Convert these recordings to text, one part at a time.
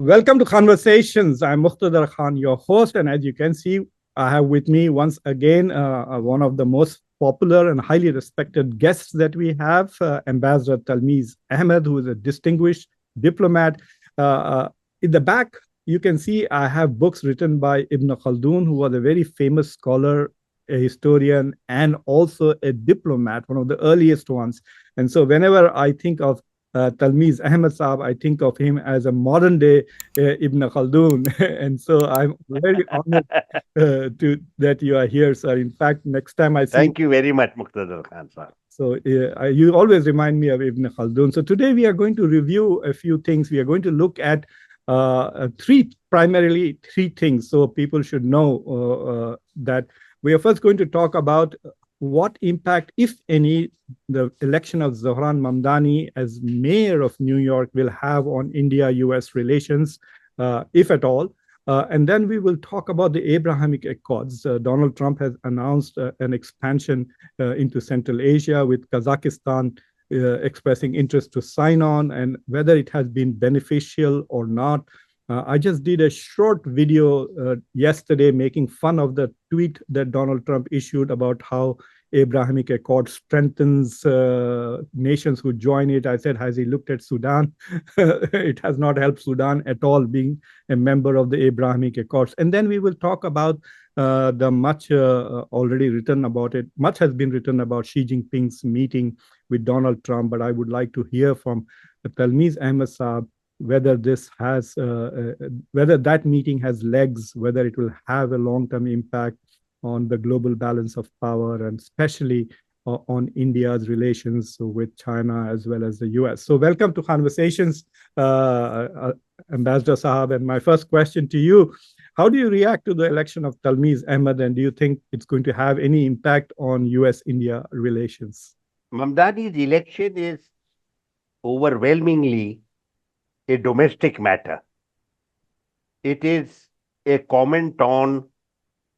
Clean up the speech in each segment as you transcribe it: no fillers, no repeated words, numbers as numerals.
Welcome to Conversations. I'm Muqtedar Khan, your host, and as you can see, I have with me once again one of the most popular and highly respected guests that we have, Ambassador Talmiz Ahmed, who is a distinguished diplomat. In the back, you can see I have books written by Ibn Khaldun, who was a very famous scholar, a historian, and also a diplomat, one of the earliest ones. And so, whenever I think of Talmiz Ahmed Saab, I think of him as a modern day Ibn Khaldun. And so I'm very honored that you are here, sir. In fact, next time I see Thank you very much, Muqtedar Khan, sir. so you always remind me of Ibn Khaldun. So today we are going to review a few things. We are going to look at primarily three things. So people should know that we are first going to talk about what impact, if any, the election of Zohran Mamdani as mayor of New York will have on India-US relations, if at all. And then we will talk about the Abrahamic Accords. Donald Trump has announced an expansion into Central Asia, with Kazakhstan expressing interest to sign on, and whether it has been beneficial or not. I just did a short video yesterday making fun of the tweet that Donald Trump issued about how Abrahamic Accord strengthens nations who join it. I said, has he looked at Sudan? It has not helped Sudan at all being a member of the Abrahamic Accords. And then we will talk about the much already written about it. Much has been written about Xi Jinping's meeting with Donald Trump, but I would like to hear from Talmiz Ahmed Saab whether this has, whether that meeting has legs, whether it will have a long-term impact on the global balance of power, and especially on India's relations with China as well as the US. So welcome to Conversations, Ambassador Sahab. And my first question to you, how do you react to the election of Talmiz Ahmed, and do you think it's going to have any impact on US-India relations? Mamdani's election is overwhelmingly a domestic matter. It is a comment on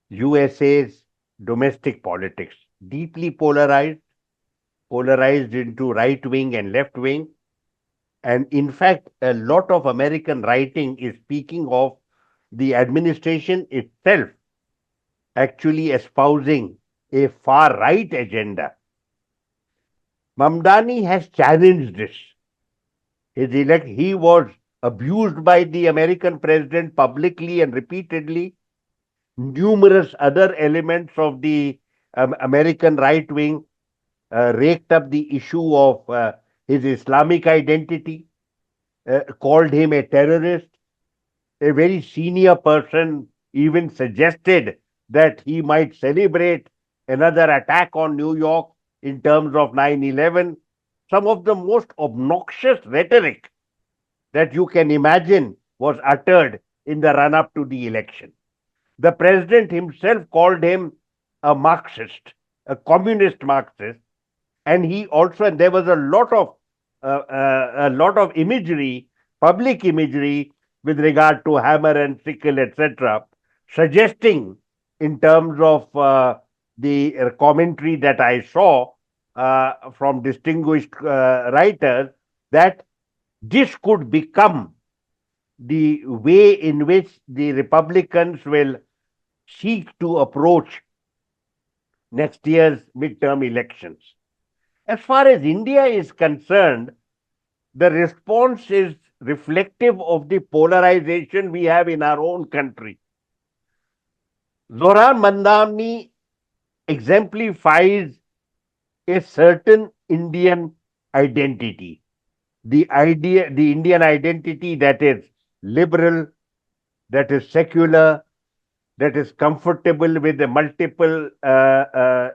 USA's domestic politics, deeply polarized into right wing and left wing. And in fact, a lot of American writing is speaking of the administration itself actually espousing a far right agenda. Mamdani has challenged this. He was abused by the American president publicly and repeatedly. Numerous other elements of the American right wing raked up the issue of his Islamic identity, called him a terrorist. A very senior person even suggested that he might celebrate another attack on New York in terms of 9/11. Some of the most obnoxious rhetoric that you can imagine was uttered in the run up to the election. The president himself called him a Marxist, a communist Marxist, and there was a lot of imagery, public imagery, with regard to hammer and sickle, etc., suggesting, in terms of the commentary that I saw from distinguished writers, that this could become the way in which the Republicans will seek to approach next year's midterm elections. As far as India is concerned, the response is reflective of the polarization we have in our own country. Zohran Mamdani exemplifies a certain Indian identity. The Indian identity that is liberal, that is secular, that is comfortable with the multiple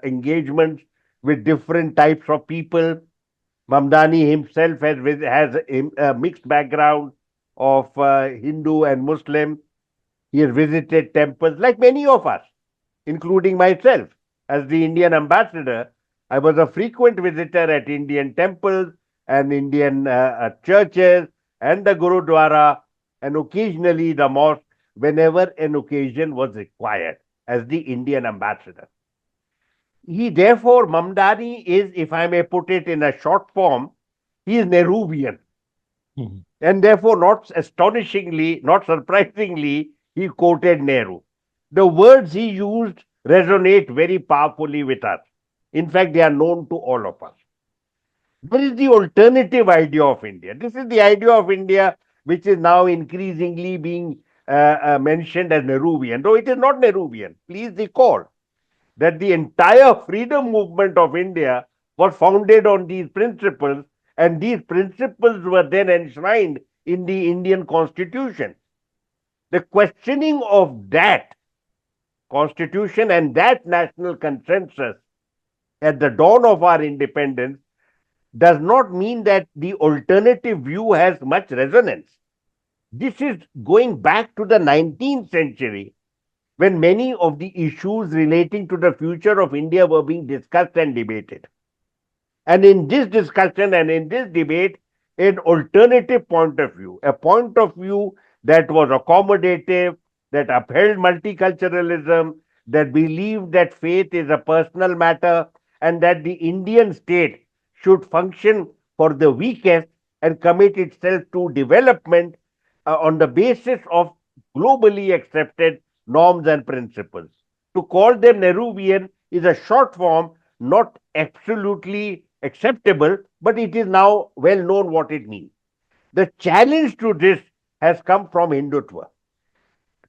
engagements with different types of people. Mamdani himself has a mixed background of Hindu and Muslim. He has visited temples like many of us, including myself. As the Indian ambassador, I was a frequent visitor at Indian temples and Indian churches and the Gurudwara, and occasionally the mosque, whenever an occasion was required as the Indian ambassador. Therefore, Mamdani is, if I may put it in a short form, he is Nehruvian. And therefore, not astonishingly, not surprisingly, he quoted Nehru. The words he used resonate very powerfully with us. In fact, they are known to all of us. There is the alternative idea of India. This is the idea of India which is now increasingly being mentioned as Nehruvian, though it is not Nehruvian. Please recall that the entire freedom movement of India was founded on these principles, and these principles were then enshrined in the Indian constitution. The questioning of that constitution and that national consensus at the dawn of our independence does not mean that the alternative view has much resonance. This is going back to the 19th century when many of the issues relating to the future of India were being discussed and debated. And in this discussion and in this debate, an alternative point of view, a point of view that was accommodative, that upheld multiculturalism, that believed that faith is a personal matter, and that the Indian state should function for the weakest and commit itself to development on the basis of globally accepted norms and principles. To call them Nehruvian is a short form, not absolutely acceptable, but it is now well known what it means. The challenge to this has come from Hindutva.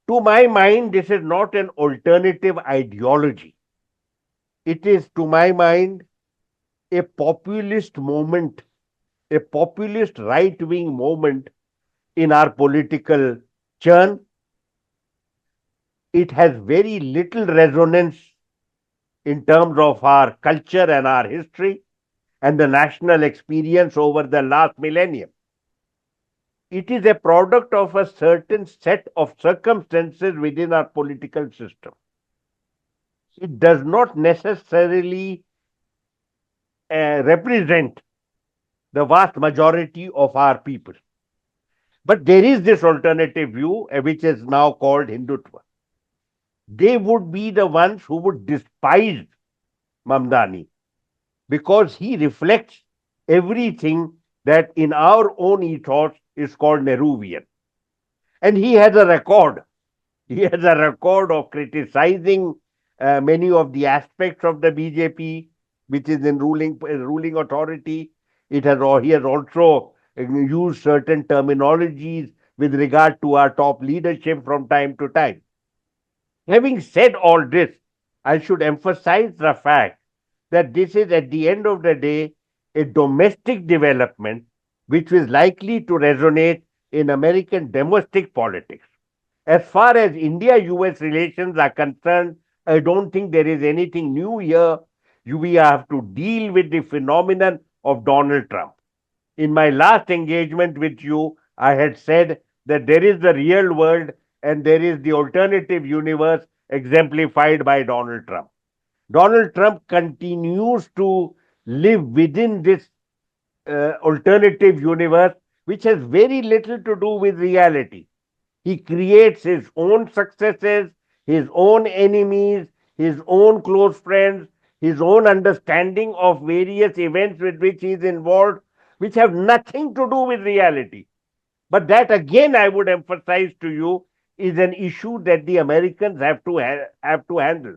To my mind, this is not an alternative ideology. It is, to my mind, a populist moment, a populist right wing moment in our political churn. It has very little resonance in terms of our culture and our history and the national experience over the last millennium. It is a product of a certain set of circumstances within our political system. It does not necessarily represent the vast majority of our people. But there is this alternative view, which is now called Hindutva. They would be the ones who would despise Mamdani because he reflects everything that in our own ethos is called Nehruvian. And he has a record. He has a record of criticizing many of the aspects of the BJP, which is in ruling authority. He has also used certain terminologies with regard to our top leadership from time to time. Having said all this, I should emphasize the fact that this is at the end of the day a domestic development which is likely to resonate in American domestic politics. As far as India US relations are concerned, I don't think there is anything new here. We have to deal with the phenomenon of Donald Trump. In my last engagement with you, I had said that there is the real world and there is the alternative universe exemplified by Donald Trump. Donald Trump continues to live within this alternative universe, which has very little to do with reality. He creates his own successes, his own enemies, his own close friends, his own understanding of various events with which he is involved, which have nothing to do with reality. But that again, I would emphasize to you, is an issue that the Americans have to handle.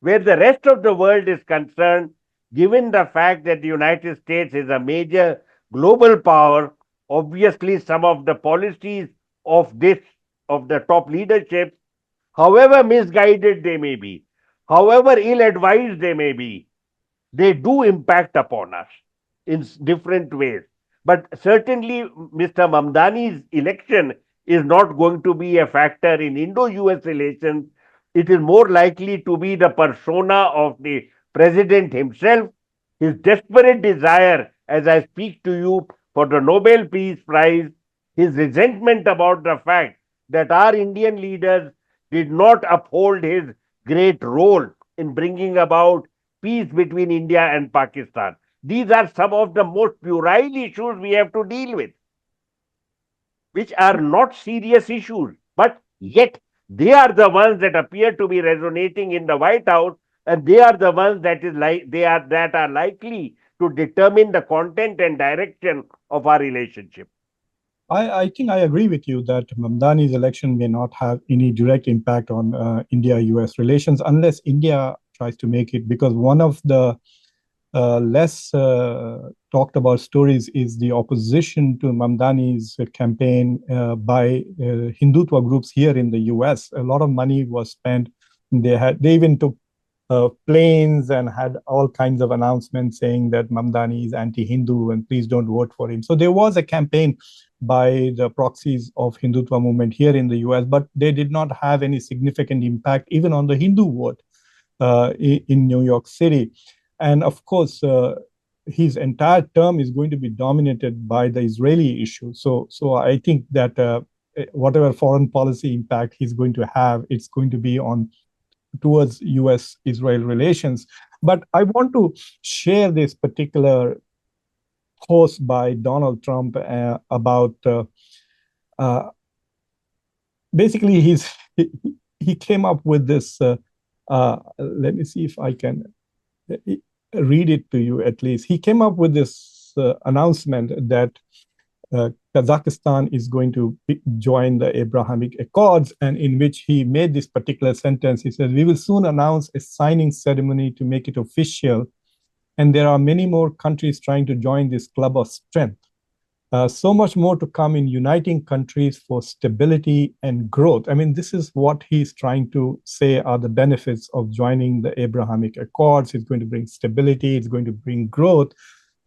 Where the rest of the world is concerned, given the fact that the United States is a major global power, obviously some of the policies of the top leadership, however misguided they may be, however ill-advised they may be, they do impact upon us in different ways. But certainly, Mr. Mamdani's election is not going to be a factor in Indo-US relations. It is more likely to be the persona of the president himself, his desperate desire, as I speak to you, for the Nobel Peace Prize, his resentment about the fact that our Indian leaders did not uphold his great role in bringing about peace between India and Pakistan. These are some of the most puerile issues we have to deal with, which are not serious issues, but yet they are the ones that appear to be resonating in the White House, and they are the ones that are likely to determine the content and direction of our relationship. I think I agree with you that Mamdani's election may not have any direct impact on India-US relations unless India tries to make it, because one of the less talked about stories is the opposition to Mamdani's campaign by Hindutva groups here in the US. A lot of money was spent. They even took planes and had all kinds of announcements saying that Mamdani is anti-Hindu and please don't vote for him. So there was a campaign by the proxies of Hindutva movement here in the US, but they did not have any significant impact even on the Hindu vote in New York City. And of course, his entire term is going to be dominated by the Israeli issue. So I think that whatever foreign policy impact he's going to have, it's going to be on towards US-Israel relations. But I want to share this particular post by Donald Trump about uh, basically he came up with this. Let me see if I can read it to you at least. He came up with this announcement that Kazakhstan is going to join the Abrahamic Accords, and in which he made this particular sentence. He says, "We will soon announce a signing ceremony to make it official, and there are many more countries trying to join this club of strength. So much more to come in uniting countries for stability and growth." I mean, this is what he's trying to say are the benefits of joining the Abrahamic Accords. It's going to bring stability, it's going to bring growth.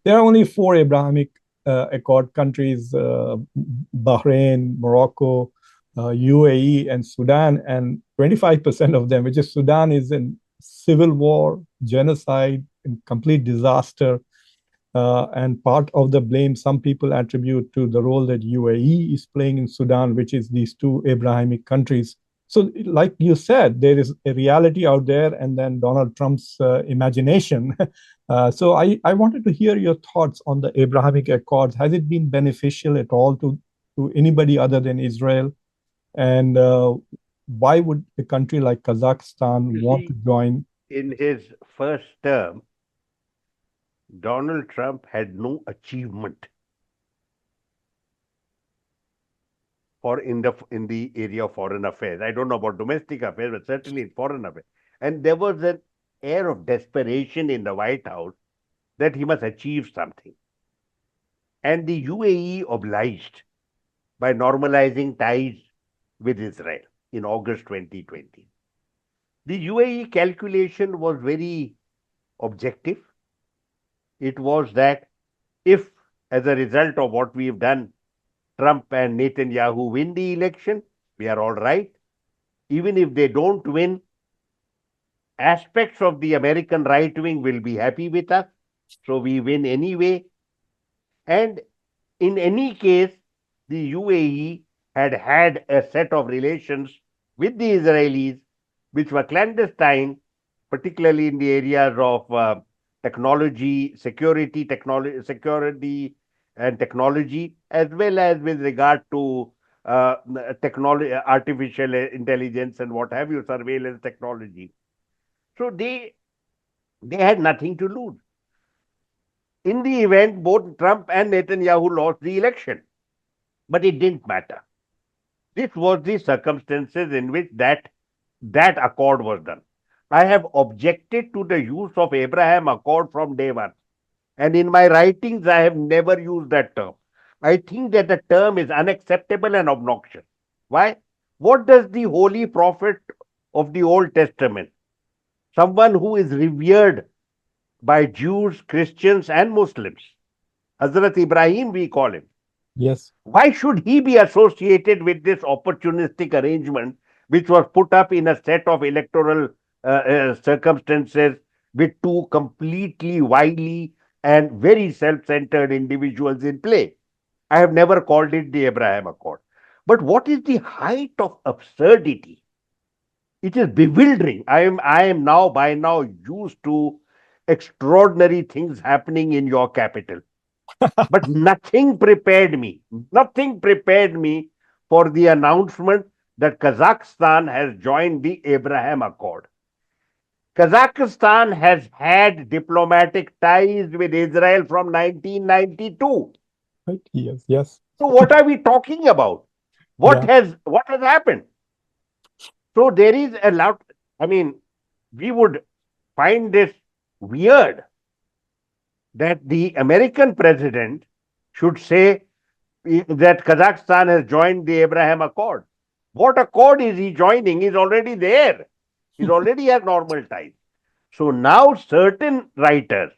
There are only four Abrahamic Accord countries: Bahrain, Morocco, UAE, and Sudan. And 25% of them, which is Sudan, is in civil war, genocide, and complete disaster. And part of the blame some people attribute to the role that UAE is playing in Sudan, which is these two Abrahamic countries. So, like you said, there is a reality out there, and then Donald Trump's imagination. So I wanted to hear your thoughts on the Abrahamic Accords. Has it been beneficial at all to anybody other than Israel? And why would a country like Kazakhstan You want to see, join? in his first term, Donald Trump had no achievement for in the area of foreign affairs. I don't know about domestic affairs, but certainly in foreign affairs. And there was an air of desperation in the White House that he must achieve something. And the UAE obliged by normalizing ties with Israel in August 2020. The UAE calculation was very objective. It was that if, as a result of what we've done, Trump and Netanyahu win the election, we are all right. Even if they don't win, aspects of the American right wing will be happy with us. So we win anyway. And in any case, the UAE had a set of relations with the Israelis which were clandestine, particularly in the areas of security and technology, as well as with regard to technology, artificial intelligence, and what have you, surveillance technology. So they had nothing to lose. In the event, both Trump and Netanyahu lost the election, but it didn't matter. This was the circumstances in which that accord was done. I have objected to the use of Abraham Accord from day one. And in my writings, I have never used that term. I think that the term is unacceptable and obnoxious. Why? What does the holy prophet of the Old Testament, someone who is revered by Jews, Christians, and Muslims, Hazrat Ibrahim, we call him, Yes. why should he be associated with this opportunistic arrangement, which was put up in a set of electoral circumstances with two completely wily and very self centered individuals in play? I have never called it the Abraham Accord. But what is the height of absurdity? It is bewildering. I am now by now used to extraordinary things happening in your capital. But nothing prepared me for the announcement that Kazakhstan has joined the Abraham Accord. Kazakhstan has had diplomatic ties with Israel from 1992. Right. Yes. Yes. So what are we talking about? Yeah. What has happened? So there is a lot. I mean, we would find this weird that the American president should say that Kazakhstan has joined the Abraham Accord. What accord is he joining? He's already there. He's already has normal ties. So now certain writers,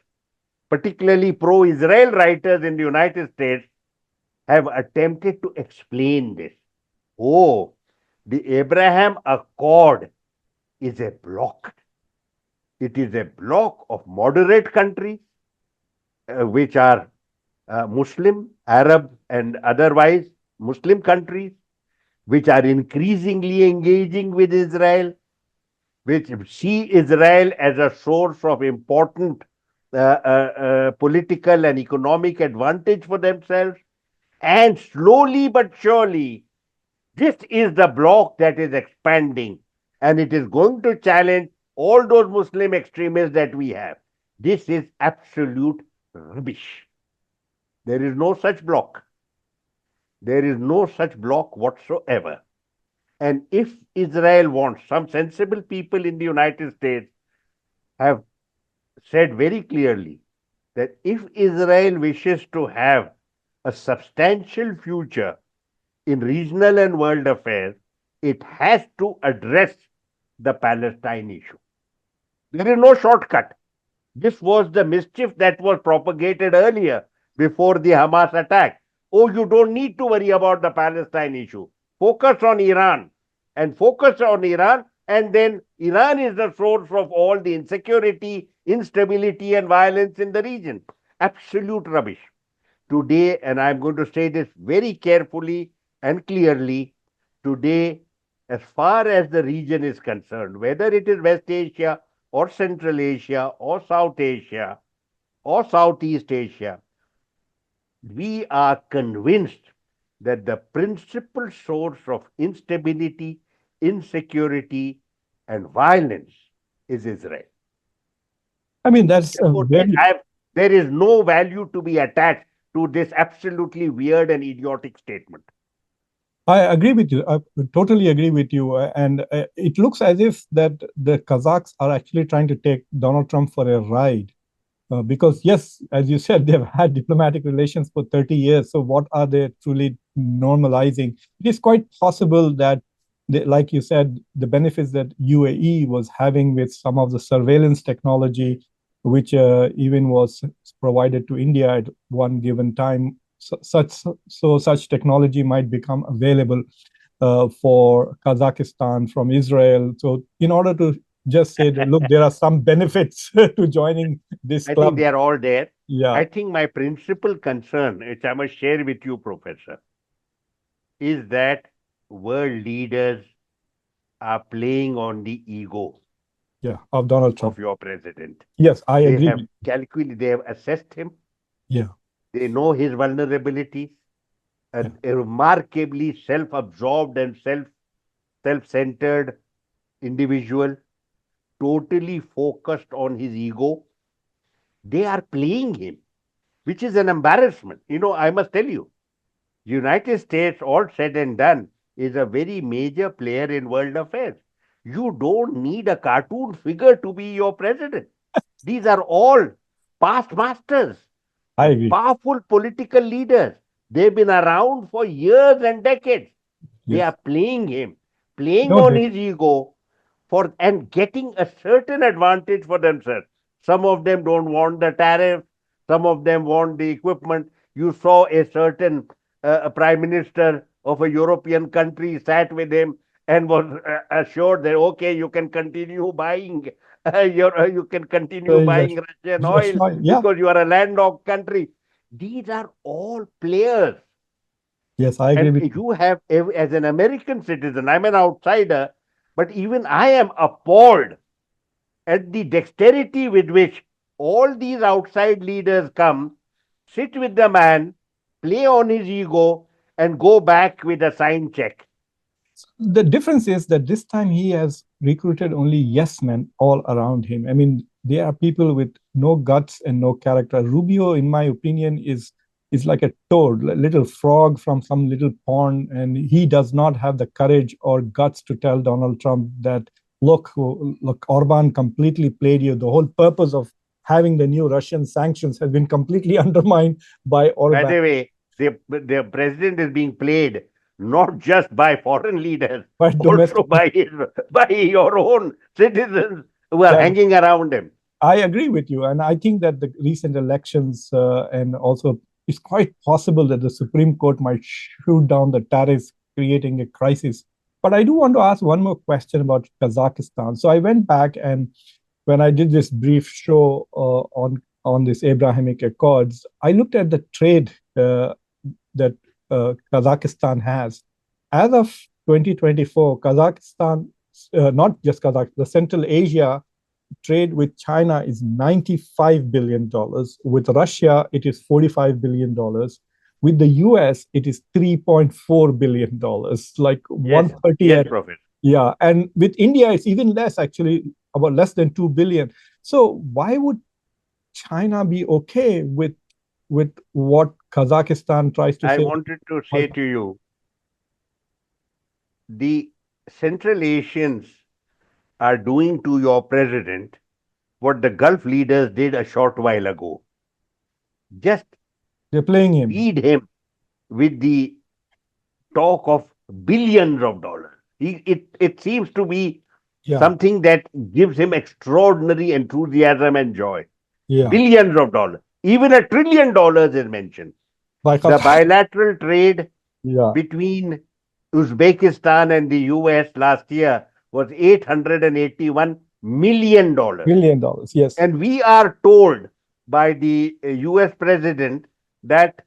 particularly pro-Israel writers in the United States, have attempted to explain this. Oh, the Abraham Accord is a bloc. It is a bloc of moderate countries, which are Muslim, Arab, and otherwise Muslim countries, which are increasingly engaging with Israel, which see Israel as a source of important political and economic advantage for themselves. And slowly but surely, this is the bloc that is expanding, and it is going to challenge all those Muslim extremists that we have. This is absolute rubbish. There is no such bloc. There is no such bloc whatsoever. And if Israel wants, some sensible people in the United States have said very clearly that if Israel wishes to have a substantial future in regional and world affairs, it has to address the Palestine issue. There is no shortcut. This was the mischief that was propagated earlier before the Hamas attack. Oh, you don't need to worry about the Palestine issue. Focus on Iran and focus on Iran, and then Iran is the source of all the insecurity, instability, and violence in the region. Absolute rubbish. Today, and I'm going to say this very carefully and clearly, today, as far as the region is concerned, whether it is West Asia or Central Asia or South Asia or Southeast Asia, we are convinced that the principal source of instability, insecurity, and violence is Israel. I mean, that's a Therefore, very, there is no value to be attached to this absolutely weird and idiotic statement. I agree with you. I totally agree with you. And it looks as if that the Kazakhs are actually trying to take Donald Trump for a ride. Because yes, as you said, they've had diplomatic relations for 30 years. So what are they truly normalizing? It is quite possible that, they, like you said, the benefits that UAE was having with some of the surveillance technology, which even was provided to India at one given time, such technology might become available for Kazakhstan from Israel. So in order to just say that, look, there are some benefits to joining this I think club. they are all there. Yeah. I think my principal concern, which I must share with you, Professor, is that world leaders are playing on the ego Yeah, of Donald of Trump. your president. Yes, I They agree. have calculated, they have assessed him, Yeah, they know his vulnerabilities, yeah. a remarkably self-absorbed and self-centered individual, totally focused on his ego. They are playing him, which is an embarrassment. I must tell you, United States, all said and done, is a very major player in world affairs. You don't need a cartoon figure to be your president. These are all past masters I and agree. powerful political leaders. They've been around for years and decades. They Yes. are playing him, playing No, on his ego for and getting a certain advantage for themselves. Some of them don't want the tariff, some of them want the equipment. You saw a certain prime minister of a European country sat with him and was assured that okay, you can continue buying you can continue buying Russian oil Yeah. because you are a landlocked country. These are all players. Yes, I agree And with you. you have, as an American citizen, I'm an outsider, but even I am appalled at the dexterity with which all these outside leaders come, sit with the man, play on his ego, and go back with a signed check. The difference is that this time he has recruited only yes men all around him. I mean, they are people with no guts and no character. Rubio, in my opinion, is is like a toad, a little frog from some little pond, and he does not have the courage or guts to tell Donald Trump that, look, Orban completely played you. The whole purpose of having the new Russian sanctions has been completely undermined by By Orban. the way, the president is being played not just by foreign leaders, By also domestic, by your own citizens who are yeah, hanging around him. I agree with you, and I think that the recent elections and also it's quite possible that the Supreme Court might shoot down the tariffs, creating a crisis. But I do want to ask one more question about Kazakhstan. So I went back, and when I did this brief show on this Abrahamic Accords, I looked at the trade that Kazakhstan has. As of 2024, Kazakhstan, not just Kazakhstan, the Central Asia trade with China is $95 billion. With Russia, it is $45 billion. With the US, it is $3.4 billion, like Yes, 130. yes, Professor. Yeah. And with India, it's even less, actually, about less than 2 billion. So why would China be okay with what Kazakhstan tries to I say? wanted to say to you, the Central Asians are doing to your president what the Gulf leaders did a short while ago. Just They're playing him. feed him with the talk of billions of dollars. It seems to be Yeah. something that gives him extraordinary enthusiasm and joy. Yeah. Billions of dollars. Even $1 trillion is mentioned. By The Qatar. bilateral trade Yeah. between Uzbekistan and the US last year was $881 million. $1 billion. Yes. And we are told by the US president that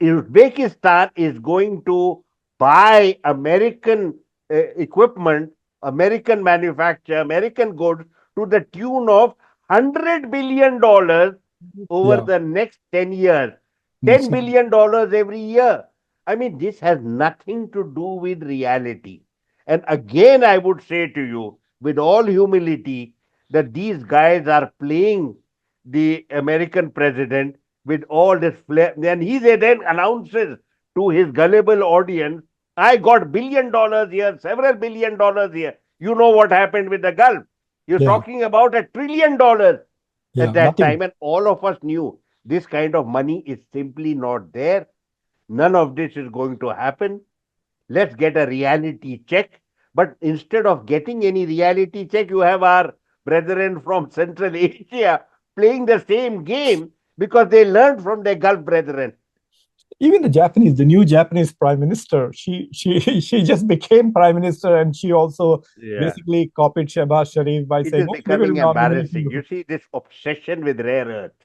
Uzbekistan is going to buy American equipment, American manufacture, American goods to the tune of $100 billion over Yeah. the next 10 years. That's $10 billion every year. I mean, this has nothing to do with reality. And again, I would say to you, with all humility, that these guys are playing the American president with all this flair. And he then announces to his gullible audience, I got $1 billion here, several $1 billion here. You know what happened with the Gulf. You're yeah. talking about $1 trillion Yeah. at that Nothing. time. And all of us knew this kind of money is simply not there. None of this is going to happen. Let's get a reality check. But instead of getting any reality check, you have our brethren from Central Asia playing the same game because they learned from their Gulf brethren. Even the new Japanese prime minister, she just became prime minister, and she also Yeah. basically copied Shehbaz Sharif by It saying, is "Oh, we will becoming nominate embarrassing. you." You see, this obsession with rare earth.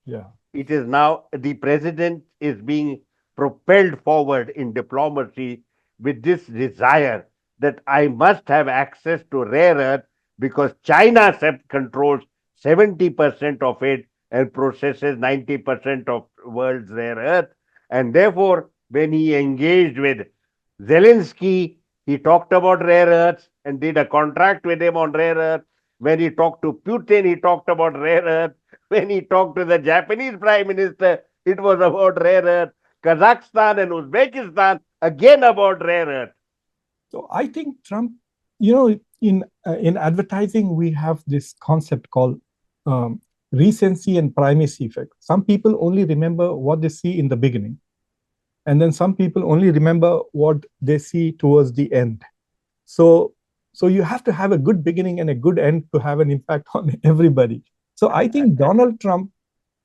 Yeah. It is now the president is being propelled forward in diplomacy with this desire that I must have access to rare earth because China controls 70% of it and processes 90% of world's rare earth. And therefore, when he engaged with Zelensky, he talked about rare earths and did a contract with him on rare earth. When he talked to Putin, he talked about rare earth. When he talked to the Japanese prime minister, it was about rare earth. Kazakhstan and Uzbekistan, again about rare earth. So I think Trump, in advertising, we have this concept called recency and primacy effect. Some people only remember what they see in the beginning, and then some people only remember what they see towards the end. So, so you have to have a good beginning and a good end to have an impact on everybody. So I think Donald Trump,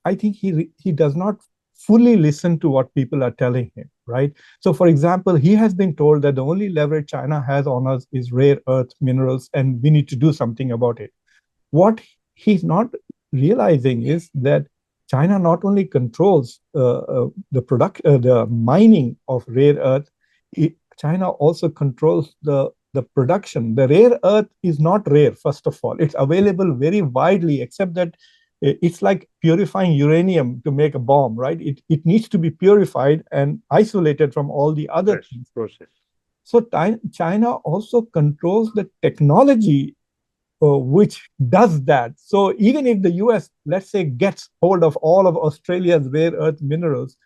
I think he does not fully listen to what people are telling him, right? So, for example, he has been told that the only leverage China has on us is rare earth minerals, and we need to do something about it. What he's not realizing is that China not only controls the mining of rare earth, China also controls the production. The rare earth is not rare, first of all. It's available very widely, except that it's like purifying uranium to make a bomb, right? It needs to be purified and isolated from all the other things. Process. So China also controls the technology which does that. So even if the US, let's say, gets hold of all of Australia's rare earth minerals,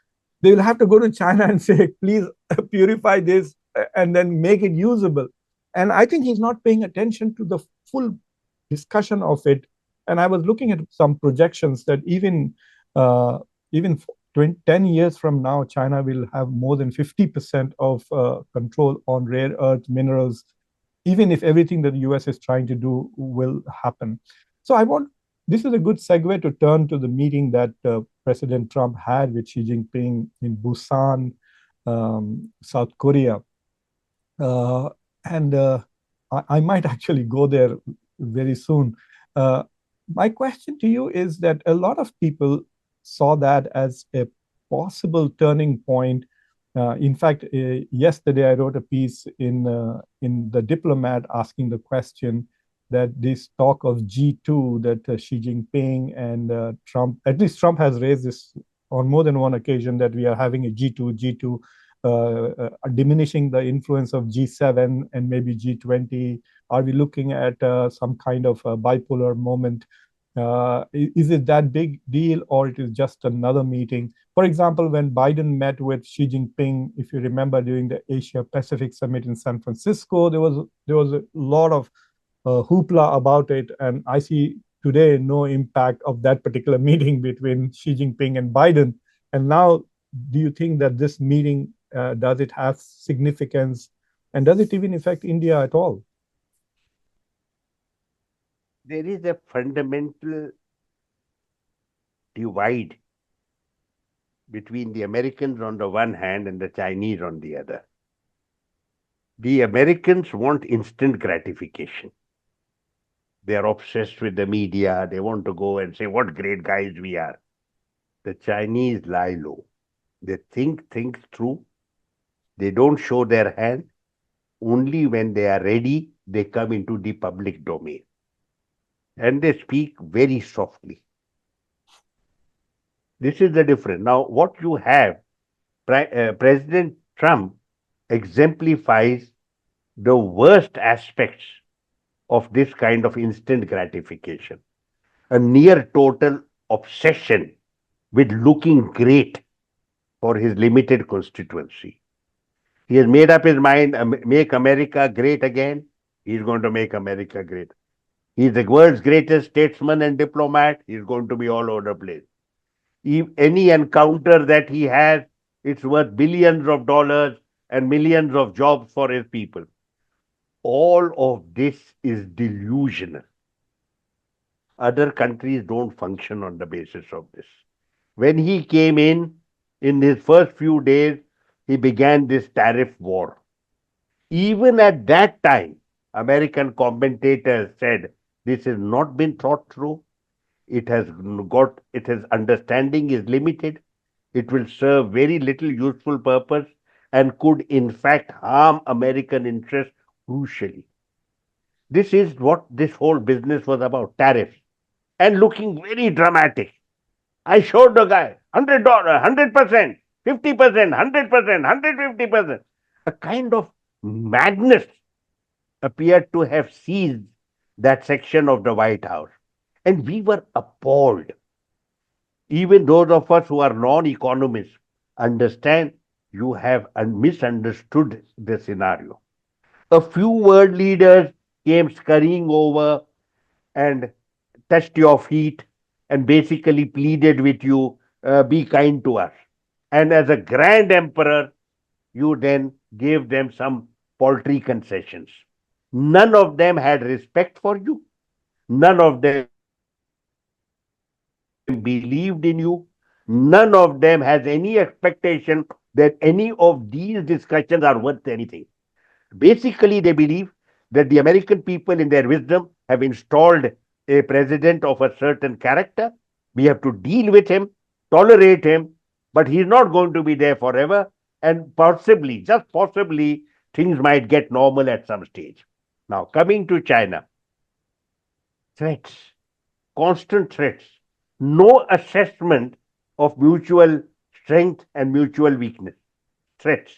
they will have to go to China and say, please purify this and then make it usable. And I think he's not paying attention to the full discussion of it. And I was looking at some projections that even 20, 10 years from now, China will have more than 50% of control on rare earth minerals, even if everything that the US is trying to do will happen. So this is a good segue to turn to the meeting that President Trump had with Xi Jinping in Busan, South Korea. Uh, and I might actually go there very soon. Uh, my question to you is that a lot of people saw that as a possible turning point. In fact, yesterday I wrote a piece in the Diplomat asking the question that this talk of G2 that Xi Jinping and Trump, at least Trump has raised this on more than one occasion, that we are having a G2, diminishing the influence of G7 and maybe G20? Are we looking at some kind of a bipolar moment? Is it that big deal, or it is just another meeting? For example, when Biden met with Xi Jinping, if you remember, during the Asia Pacific Summit in San Francisco, there was a lot of hoopla about it, and I see today no impact of that particular meeting between Xi Jinping and Biden. And now, do you think that this meeting does it have significance, and does it even affect India at all? There is a fundamental divide between the Americans on the one hand and the Chinese on the other. The Americans want instant gratification. They are obsessed with the media. They want to go and say what great guys we are. The Chinese lie low. They think things through. They don't show their hand. Only when they are ready, they come into the public domain. And they speak very softly. This is the difference. Now, what you have, President Trump exemplifies the worst aspects of this kind of instant gratification. A near total obsession with looking great for his limited constituency. He has made up his mind, make America great again. He's going to make America great. He's the world's greatest statesman and diplomat. He's going to be all over the place. If any encounter that he has, it's worth billions of dollars and millions of jobs for his people. All of this is delusional. Other countries don't function on the basis of this. When he came in his first few days, he began this tariff war. Even at that time, American commentators said this has not been thought through. Its understanding is limited. It will serve very little useful purpose and could in fact harm American interests crucially. This is what this whole business was about, tariffs, and looking very dramatic. I showed the guy $100, 100%, 50%, 100%, 150%. A kind of madness appeared to have seized that section of the White House. And we were appalled. Even those of us who are non-economists understand you have misunderstood the scenario. A few world leaders came scurrying over and touched your feet and basically pleaded with you, be kind to us. And as a grand emperor, you then gave them some paltry concessions. None of them had respect for you. None of them believed in you. None of them has any expectation that any of these discussions are worth anything. Basically, they believe that the American people, in their wisdom, have installed a president of a certain character. We have to deal with him, tolerate him, but he's not going to be there forever. And possibly, just possibly, things might get normal at some stage. Now, coming to China, threats, constant threats, no assessment of mutual strength and mutual weakness, threats.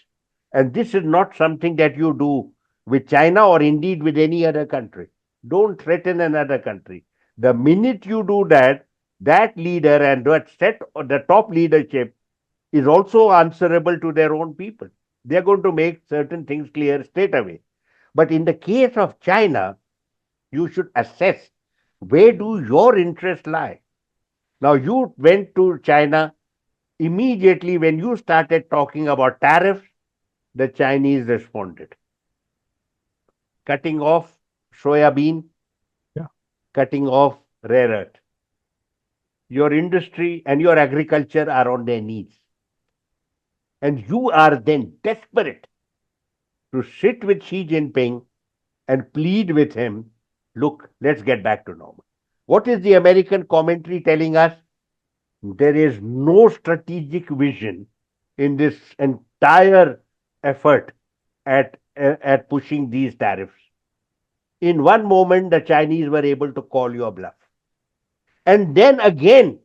And this is not something that you do with China or indeed with any other country. Don't threaten another country. The minute you do that, that leader and that set the top leadership is also answerable to their own people. They are going to make certain things clear straight away. But in the case of China, you should assess where do your interests lie. Now you went to China immediately when you started talking about tariffs, the Chinese responded. Cutting off soya bean, Yeah. cutting off rare earth. Your industry and your agriculture are on their knees. And you are then desperate to sit with Xi Jinping and plead with him, look, let's get back to normal. What is the American commentary telling us? There is no strategic vision in this entire effort at pushing these tariffs. In one moment, the Chinese were able to call you a bluff. And then again,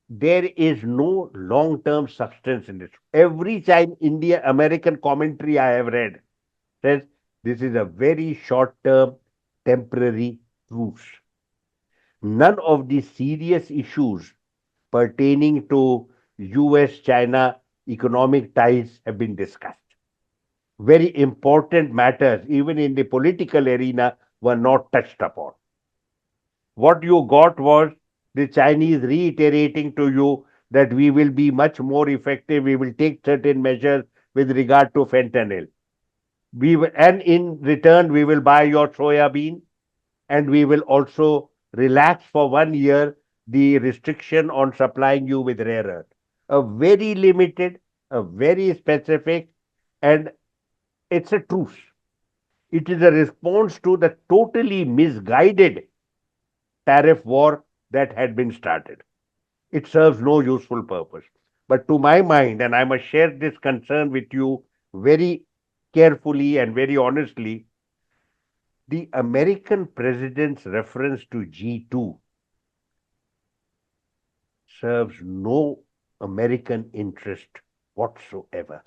there is no long term substance in this. Every China, India, American commentary I have read says this is a very short term, temporary truce. None of the serious issues pertaining to US China economic ties have been discussed. Very important matters, even in the political arena, were not touched upon. What you got was the Chinese reiterating to you that we will be much more effective, we will take certain measures with regard to fentanyl. And in return, we will buy your soya bean and we will also relax for 1 year the restriction on supplying you with rare earth. A very limited, a very specific, and it's a truce. It is a response to the totally misguided tariff war that had been started. It serves no useful purpose. But to my mind, and I must share this concern with you very carefully and very honestly, the American president's reference to G2 serves no American interest whatsoever.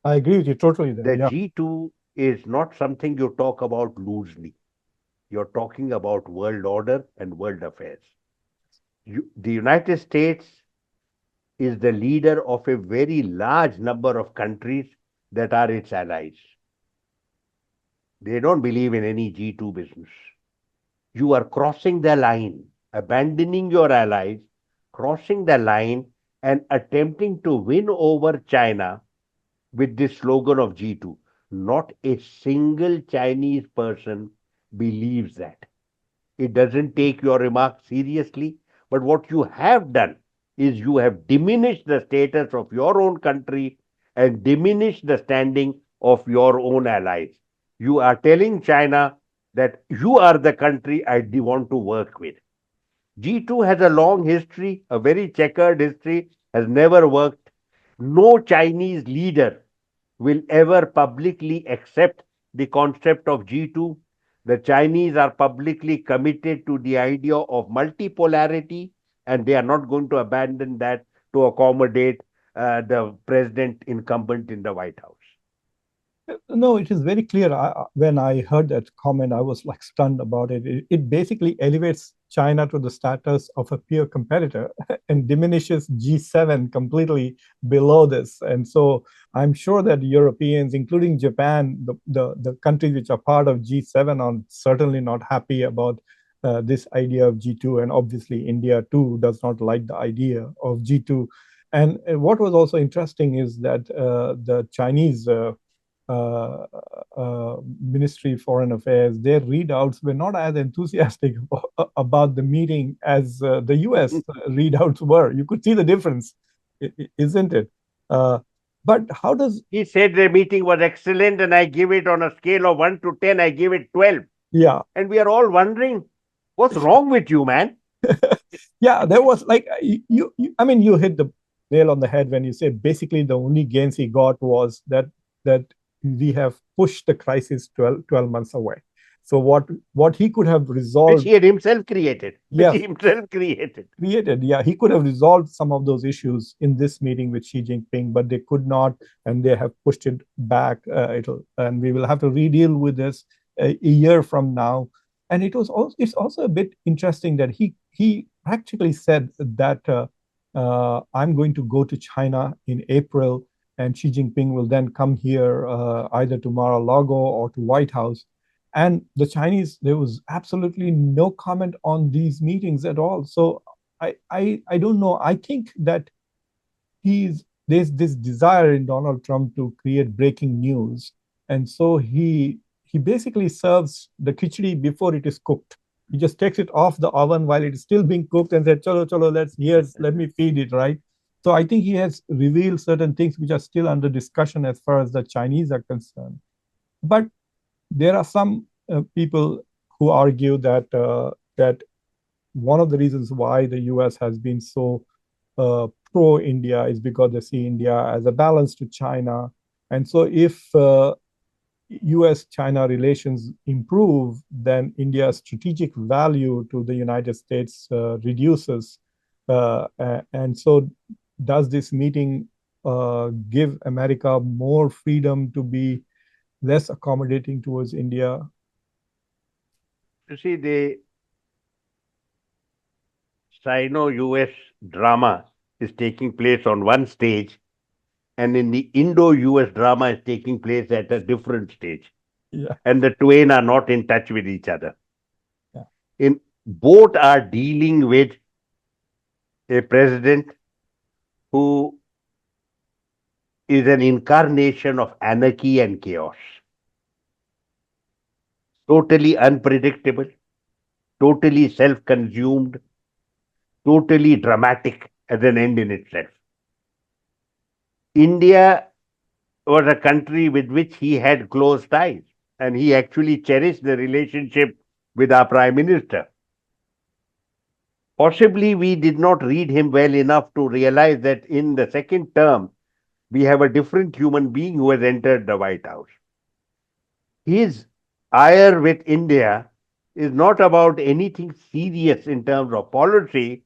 I agree with you totally there. The Yeah. G2 is not something you talk about loosely. You're talking about world order and world affairs. The United States is the leader of a very large number of countries that are its allies. They don't believe in any G2 business. You are crossing the line, abandoning your allies, crossing the line, and attempting to win over China with this slogan of G2. Not a single Chinese person believes that. It doesn't take your remarks seriously. But what you have done is you have diminished the status of your own country and diminished the standing of your own allies. You are telling China that you are the country I want to work with. G2 has a long history, a very checkered history, has never worked. No Chinese leader will ever publicly accept the concept of G2. The Chinese are publicly committed to the idea of multipolarity, and they are not going to abandon that to accommodate the president incumbent in the White House. No, it is very clear. When I heard that comment, I was like stunned about it. It basically elevates China to the status of a peer competitor and diminishes G7 completely below this. And so I'm sure that Europeans, including Japan, the countries which are part of G7, are certainly not happy about this idea of G2. And obviously, India too does not like the idea of G2. And what was also interesting is that the Chinese Ministry of Foreign Affairs, their readouts were not as enthusiastic about the meeting as the US readouts were. You could see the difference, isn't it? But how does... He said the meeting was excellent and I give it on a scale of 1 to 10, I give it 12. Yeah. And we are all wondering, what's wrong with you, man? Yeah, there was like, I mean, you hit the nail on the head when you said basically the only gains he got was that we have pushed the crisis 12 months away. So what he could have resolved, which he had himself created, yes, he created. Yeah, he could have resolved some of those issues in this meeting with Xi Jinping, but they could not, and they have pushed it back. And we will have to re-deal with this a year from now. And it's also a bit interesting that he practically said that I'm going to go to China in April, and Xi Jinping will then come here either to Mar-a-Lago or to White House. And the Chinese, there was absolutely no comment on these meetings at all. So I don't know. I think that there's this desire in Donald Trump to create breaking news, and so he basically serves the khichdi before it is cooked. He just takes it off the oven while it is still being cooked and said, "Chalo, chalo, let me feed it." Right. So I think he has revealed certain things which are still under discussion as far as the Chinese are concerned. But there are some people who argue that one of the reasons why the U.S. has been so pro India is because they see India as a balance to China. And so if US China relations improve, then India's strategic value to the United States reduces. And so, does this meeting give America more freedom to be less accommodating towards India? You see, the Sino-US drama is taking place on one stage, and in the Indo-US drama is taking place at a different stage. Yeah. And the twain are not in touch with each other. Yeah. In both are dealing with a president who is an incarnation of anarchy and chaos. Totally unpredictable, totally self consumed, totally dramatic as an end in itself. India was a country with which he had close ties, and he actually cherished the relationship with our Prime Minister. Possibly we did not read him well enough to realize that in the second term, we have a different human being who has entered the White House. His ire with India is not about anything serious in terms of policy.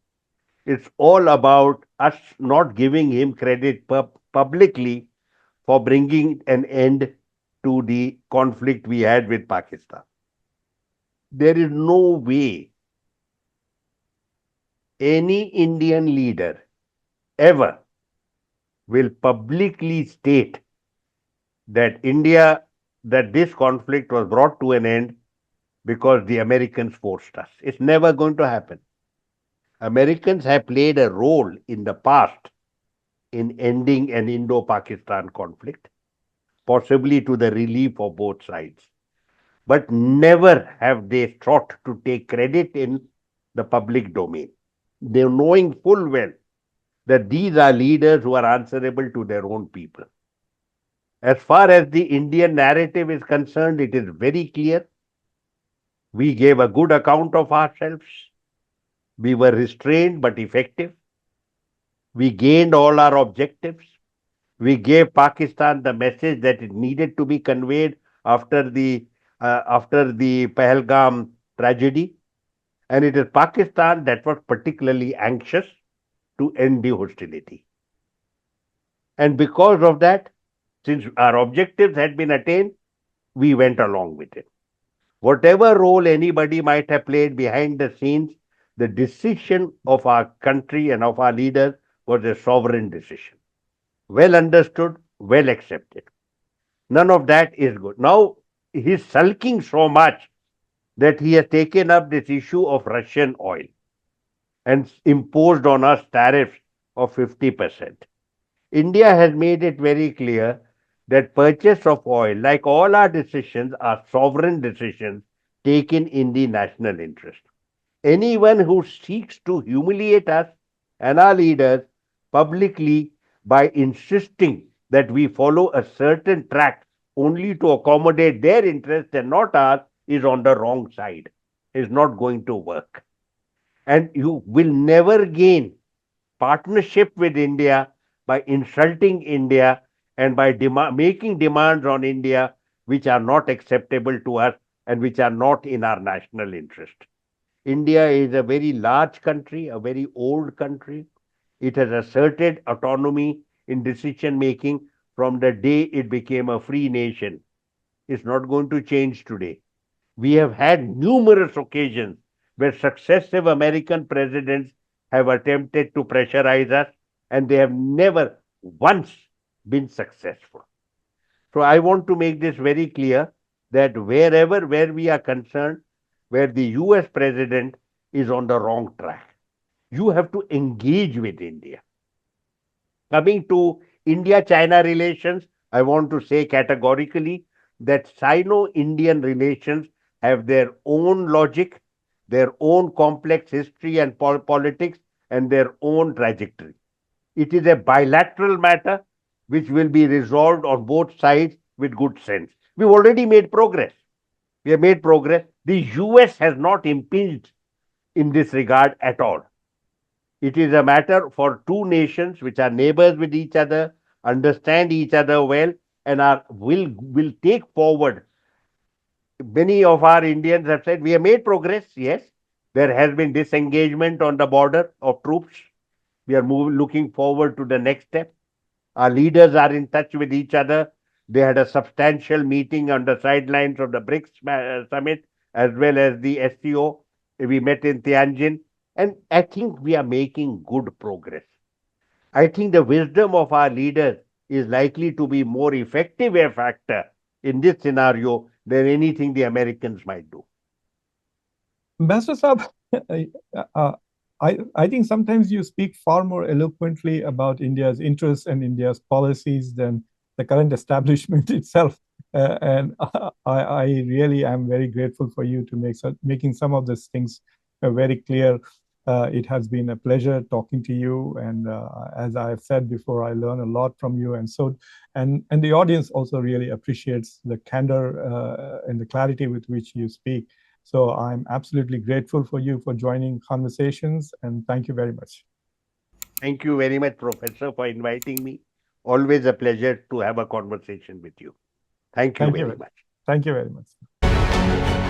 It's all about us not giving him credit publicly for bringing an end to the conflict we had with Pakistan. There is no way any Indian leader ever will publicly state that this conflict was brought to an end because the Americans forced us. It's never going to happen. Americans have played a role in the past in ending an Indo Pakistan conflict, possibly to the relief of both sides. But never have they sought to take credit in the public domain. They're knowing full well that these are leaders who are answerable to their own people. As far as the Indian narrative is concerned, it is very clear. We gave a good account of ourselves. We were restrained but effective. We gained all our objectives. We gave Pakistan the message that it needed to be conveyed after the Pahalgam tragedy, and it is Pakistan that was particularly anxious to end the hostility. And because of that, since our objectives had been attained, we went along with it. Whatever role anybody might have played behind the scenes, the decision of our country and of our leaders was a sovereign decision. Well understood, well accepted. None of that is good. Now, he's sulking so much that he has taken up this issue of Russian oil and imposed on us tariffs of 50%. India has made it very clear that purchase of oil, like all our decisions, are sovereign decisions taken in the national interest. Anyone who seeks to humiliate us and our leaders publicly by insisting that we follow a certain track only to accommodate their interests and not ours is on the wrong side, is not going to work. And you will never gain partnership with India by insulting India and by making demands on India which are not acceptable to us and which are not in our national interest. India is a very large country, a very old country. It has asserted autonomy in decision making from the day it became a free nation. It's not going to change today. We have had numerous occasions where successive American presidents have attempted to pressurize us, and they have never once been successful. So I want to make this very clear that where we are concerned, where the US president is on the wrong track, you have to engage with India. Coming to India China relations, I want to say categorically that Sino Indian relations have their own logic, their own complex history and politics, and their own trajectory. It is a bilateral matter which will be resolved on both sides with good sense. We've already made progress. We have made progress. The US has not impinged in this regard at all. It is a matter for two nations which are neighbors with each other, understand each other well, and will take forward. Many of our Indians have said we have made progress. Yes, there has been disengagement on the border of troops. We are looking forward to the next step. Our leaders are in touch with each other. They had a substantial meeting on the sidelines of the BRICS summit as well as the SCO. We met in Tianjin, and I think we are making good progress. I think the wisdom of our leaders is likely to be more effective a factor in this scenario than anything the Americans might do. Ambassador Saab, uh, I think sometimes you speak far more eloquently about India's interests and India's policies than the current establishment itself. And I really am very grateful for you to making some of these things very clear. It has been a pleasure talking to you, and as I have said before, I learn a lot from you, and the audience also really appreciates the candor and the clarity with which you speak. So I'm absolutely grateful for you for joining Khanversations, and thank you very much. Thank you very much, Professor, for inviting me. Always a pleasure to have a conversation with you. Thank you Thank you. very much. Thank you very much.